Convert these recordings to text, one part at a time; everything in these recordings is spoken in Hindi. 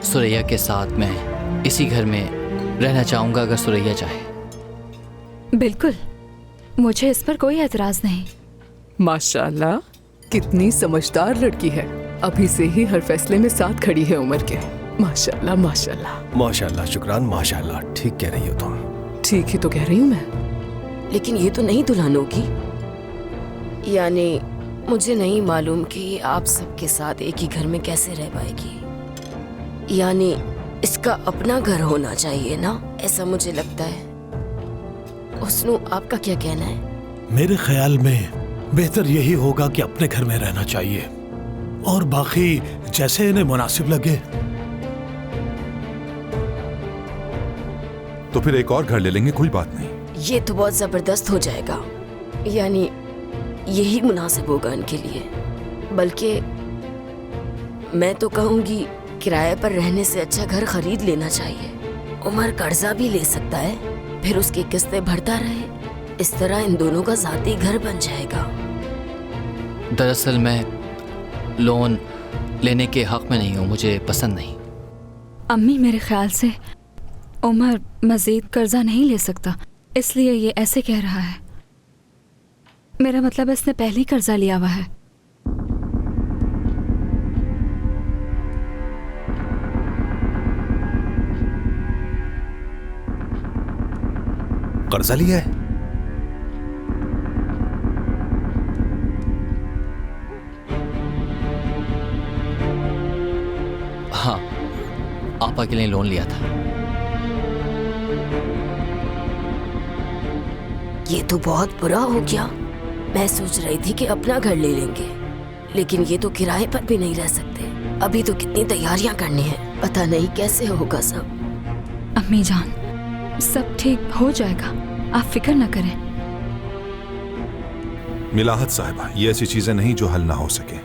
सुरैया के साथ मैं इसी घर में रहना चाहूँगा अगर सुरैया चाहे। बिल्कुल, मुझे इस पर कोई एतराज नहीं। माशाल्लाह, कितनी समझदार लड़की है। अभी से ही हर फैसले में साथ खड़ी है उमर के। माशाल्लाह माशाल्लाह। माशाल्लाह, शुक्रान, माशाल्लाह। ठीक कह रही हो तुम। ठीक ही तो कह रही हूँ मैं। लेकिन ये तो नहीं दुल्हन होगी। यानी मुझे नहीं मालूम कि आप सबके साथ एक ही घर में कैसे रह पाएगी। यानी इसका अपना घर होना चाहिए ना, ऐसा मुझे लगता है। हुस्नू, आपका क्या कहना है? मेरे ख्याल में बेहतर यही होगा कि अपने घर में रहना चाहिए और बाकी जैसे इन्हें मुनासिब लगे। तो फिर एक और घर ले लेंगे, कोई बात नहीं। ये तो बहुत जबरदस्त हो जाएगा। यानी यही मुनासिब होगा इनके लिए। बल्कि मैं तो कहूंगी किराए पर रहने से अच्छा घर खरीद लेना चाहिए। उमर कर्जा भी ले सकता है, फिर उसकी किस्तें भरता रहे। इस तरह इन दोनों का ज़ाती घर बन जाएगा। दरअसल मैं लोन लेने के हक में नहीं हूँ, मुझे पसंद नहीं। अम्मी, मेरे ख्याल से उमर मजीद कर्जा नहीं ले सकता, इसलिए ये ऐसे कह रहा है। मेरा मतलब इसने पहले ही कर्जा लिया हुआ है। कर्जा लिया है? हाँ, आपा के लिए लोन लिया था। ये तो बहुत बुरा हो गया। मैं सोच रही थी कि अपना घर ले लेंगे, लेकिन ये तो किराए पर भी नहीं रह सकते। अभी तो कितनी तैयारियां करनी है, पता नहीं कैसे होगा सब। अम्मी जान, सब ठीक हो जाएगा, आप फिक्र न करें। मिलाहत साहिबा, ये ऐसी चीजें नहीं जो हल ना हो सके।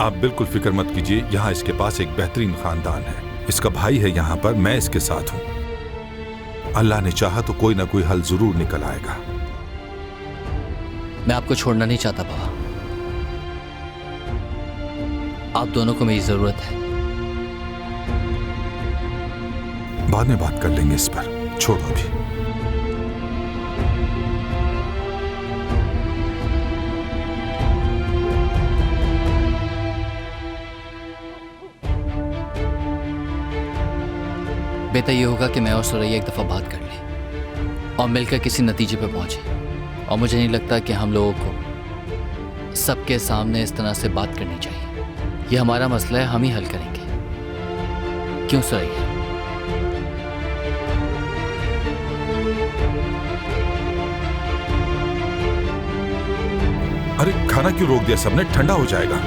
आप बिल्कुल फिक्र मत कीजिए। यहाँ इसके पास एक बेहतरीन खानदान है, इसका भाई है यहाँ पर, मैं इसके साथ हूँ। अल्लाह ने चाहा तो कोई ना कोई हल जरूर निकल आएगा। मैं आपको छोड़ना नहीं चाहता बाबा, आप दोनों को मेरी जरूरत है। बाद में बात कर लेंगे इस पर, छोड़ो अभी। बेहतर ये होगा कि मैं और सुरैया एक दफा बात कर लें और मिलकर किसी नतीजे पर पहुंचे। और मुझे नहीं लगता कि हम लोगों को सबके सामने इस तरह से बात करनी चाहिए। ये हमारा मसला है, हम ही हल करेंगे। क्यों सुरैया? अरे खाना क्यों रोक दिया सबने? ठंडा हो जाएगा।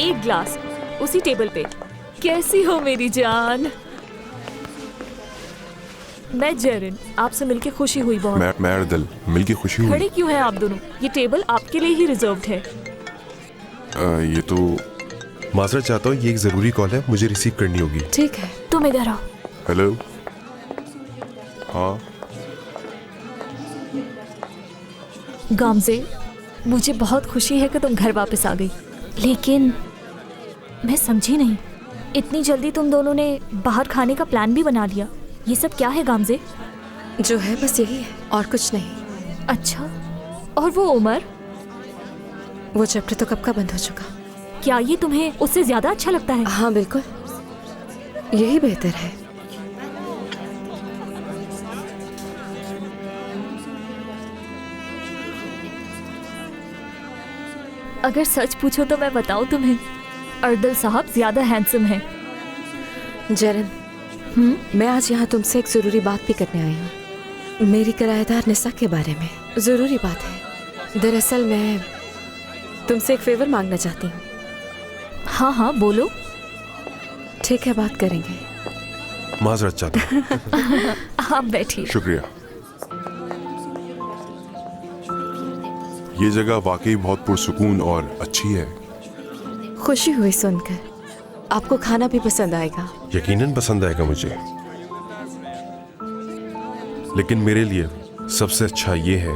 एक ग्लास उसी टेबल पे। कैसी हो मेरी जान? मैं जेरिन, आपसे मिलके खुशी हुई बहुत। मैं अर्दल, मिलके खुशी हुई। खड़े क्यों हैं आप दोनों? ये टेबल आपके लिए ही रिजर्व्ड है। ये तो माजरत चाहता हूँ, ये एक जरूरी कॉल है, मुझे रिसीव करनी होगी। ठीक है, तुम इधर आओ। हेलो। हाँ गामजे, मुझे बहुत खुशी है कि तुम घर वापस आ गई, लेकिन मैं समझी नहीं, इतनी जल्दी तुम दोनों ने बाहर खाने का प्लान भी बना लिया। ये सब क्या है गामजे? जो है बस यही है और कुछ नहीं। अच्छा, और वो उमर? वो चैप्टर तो कब का बंद हो चुका। क्या ये तुम्हें उससे ज्यादा अच्छा लगता है? हाँ बिल्कुल, यही बेहतर है। अगर सच पूछो तो मैं बताऊं तुम्हें, अर्दल साहब ज्यादा हैंडसम है। जेरन, मैं आज यहाँ तुमसे एक जरूरी बात भी करने आई हूँ। मेरी किराएदार निसा के बारे में जरूरी बात है। दरअसल मैं तुमसे एक फेवर मांगना चाहती हूँ। हाँ हाँ बोलो। ठीक है, बात करेंगे। माजरत चाहता हूँ। आप बैठिए। शुक्रिया। ये जगह वाकई बहुत पुरसुकून और अच्छी है। खुशी हुई सुनकर। आपको खाना भी पसंद आएगा। यकीनन पसंद आएगा मुझे, लेकिन मेरे लिए सबसे अच्छा ये है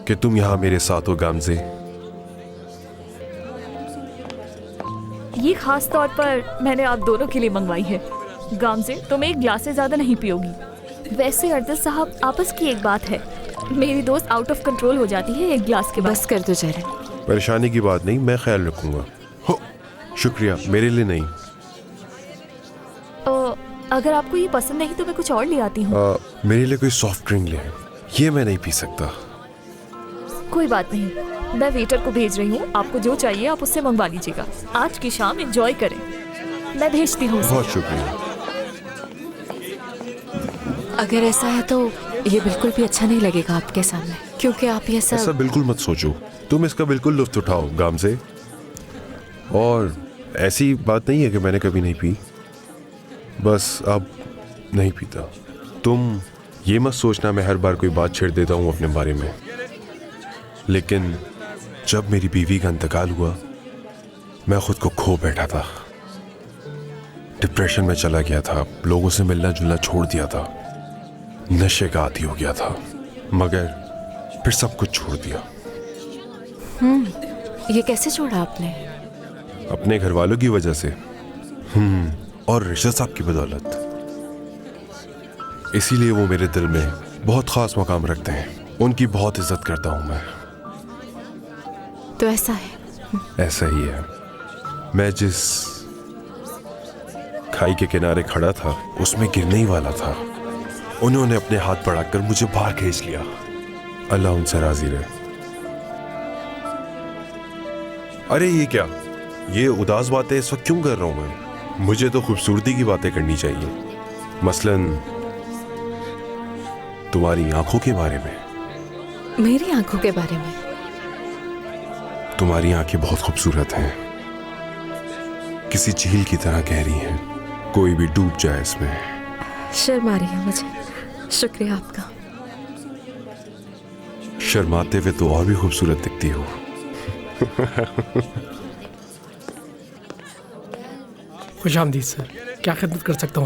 कि तुम यहाँ मेरे साथ हो गामजे। ये खास तौर पर मैंने आप दोनों के लिए मंगवाई है। गामजे, तुम एक गिलास से ज्यादा नहीं पियोगी। वैसे अर्दिल साहब, आपस की एक बात है, मेरी दोस्त आउट ऑफ कंट्रोल हो जाती है एक गिलास के बाद। बस कर दो जरन। परेशानी की बात नहीं, मैं ख्याल रखूंगा। हो, शुक्रिया, मेरे लिए नहीं। अगर आपको ये पसंद नहीं तो मैं कुछ और ले आती हूँ। मेरे लिए कोई सॉफ्ट ड्रिंक ले, ये मैं नहीं पी सकता। कोई बात नहीं, मैं वेटर को भेज रही हूँ। आपको जो चाहिए आप उससे मंगवा लीजिएगा। आज की शाम एंजॉय करें। मैं भेजती हूँ। बहुत शुक्रिया। अगर ऐसा है तो ये बिल्कुल भी अच्छा नहीं लगेगा आपके सामने, क्योंकि आप ये ऐसा सब। बिल्कुल मत सोचो, तुम इसका बिल्कुल लुत्फ उठाओ गामजे। और ऐसी बात नहीं है कि मैंने कभी नहीं पी, बस अब नहीं पीता। तुम ये मत सोचना मैं हर बार कोई बात छेड़ देता हूँ अपने बारे में, लेकिन जब मेरी बीवी का इंतकाल हुआ मैं खुद को खो बैठा था। डिप्रेशन में चला गया था, लोगों से मिलना जुलना छोड़ दिया था, नशे का आदी हो गया था, मगर फिर सब कुछ छोड़ दिया। ये कैसे छोड़ा आपने? अपने घर वालों की वजह से, और रिशद साहब की बदौलत। इसीलिए वो मेरे दिल में बहुत खास मकाम रखते हैं, उनकी बहुत इज्जत करता हूं मैं। तो ऐसा है। ऐसा ही है। मैं जिस खाई के किनारे खड़ा था उसमें गिरने ही वाला था, उन्होंने अपने हाथ बढ़ाकर मुझे बाहर खींच लिया। अल्लाह उनसे राजी रहे। अरे ये क्या, ये उदास बातें इस वक्त क्यों कर रहा हूं मैं? मुझे तो खूबसूरती की बातें करनी चाहिए, मसलन तुम्हारी आंखों के बारे में। मेरी आंखों के बारे में? तुम्हारी आंखें बहुत खूबसूरत हैं, किसी झील की तरह गहरी हैं, कोई भी डूब जाए इसमें। शर्म आ रही है मुझे। शुक्रिया आपका। शर्माते हुए तो और भी खूबसूरत दिखती हो। खुशामदीद सर, क्या खिदमत कर सकता हूँ?